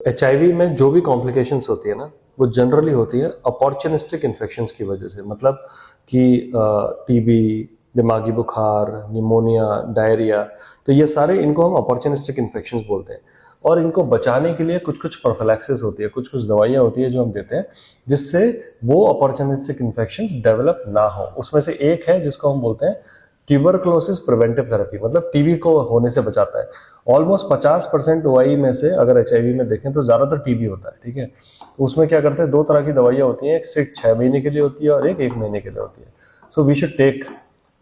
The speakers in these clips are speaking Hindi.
HIV में जो भी कॉम्प्लिकेशंस होती है ना, वो जनरली होती है अपॉर्चुनिस्टिक इन्फेक्शंस की वजह से। मतलब कि टीबी, दिमागी बुखार, निमोनिया, डायरिया, तो ये सारे इनको हम अपॉर्चुनिस्टिक इन्फेक्शंस बोलते हैं। और इनको बचाने के लिए कुछ कुछ प्रोफिलैक्सिस होती है, कुछ कुछ दवाइयाँ होती है जो हम देते हैं, जिससे वो अपॉर्चुनिस्टिक इन्फेक्शंस डेवलप ना हो। उसमें से एक है जिसको हम बोलते हैं ट्यूबरक्लोसिस प्रिवेंटिव थेरेपी, मतलब टीबी को होने से बचाता है। ऑलमोस्ट 50% ओआई में से अगर एचआईवी में देखें तो ज़्यादातर टीबी होता है, ठीक है। तो उसमें क्या करते हैं, 2 तरह की दवाइयाँ होती हैं, एक 6 महीने के लिए होती है और एक महीने के लिए होती है। So we should take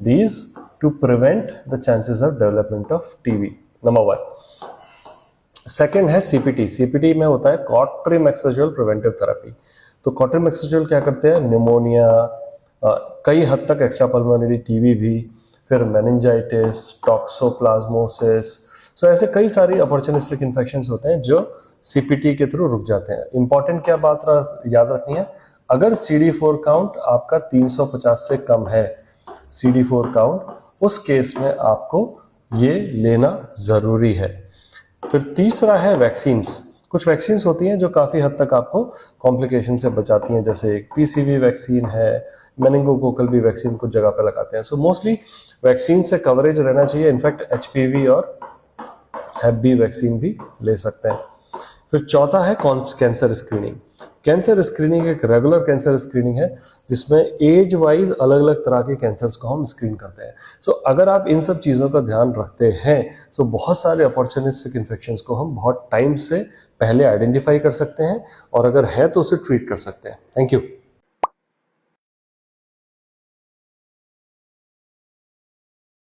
these two prevent the chances of development of TB, number 1। Second है सीपीटी। सीपीटी में होता है कॉट्रिमेक्सोजोल प्रिवेंटिव थेरेपी। तो कॉट्रिमेक्सोजोल क्या करते हैं, निमोनिया, कई हद तक एक्स्ट्रापल्मोनरी टीबी भी, फिर मेनिंजाइटिस, टॉक्सोप्लाज्मोसिस, सो ऐसे कई सारी अपॉर्चुनिस्टिक इन्फेक्शंस होते हैं जो सीपीटी के थ्रू रुक जाते हैं। इंपॉर्टेंट क्या बात याद रखनी है, अगर CD4 काउंट आपका 350 से कम है, CD4 काउंट, उस केस में आपको ये लेना ज़रूरी है। फिर तीसरा है वैक्सीन्स। कुछ वैक्सीन्स होती हैं जो काफ़ी हद तक आपको कॉम्प्लिकेशन से बचाती हैं, जैसे एक पीसीवी वैक्सीन है, मेनिंगोकोकल भी वैक्सीन कुछ जगह पे लगाते हैं। सो मोस्टली वैक्सीन से कवरेज रहना चाहिए। इनफैक्ट एचपीवी और हैप बी वैक्सीन भी ले सकते हैं। फिर चौथा है कैंसर स्क्रीनिंग। कैंसर स्क्रीनिंग एक रेगुलर कैंसर स्क्रीनिंग है जिसमें एज वाइज अलग अलग तरह के कैंसर्स को हम स्क्रीन करते हैं। सो अगर आप इन सब चीज़ों का ध्यान रखते हैं तो बहुत सारे अपॉर्चुनिस्टिक इन्फेक्शंस को हम बहुत टाइम से पहले आइडेंटिफाई कर सकते हैं, और अगर है तो उसे ट्रीट कर सकते हैं। Thank you.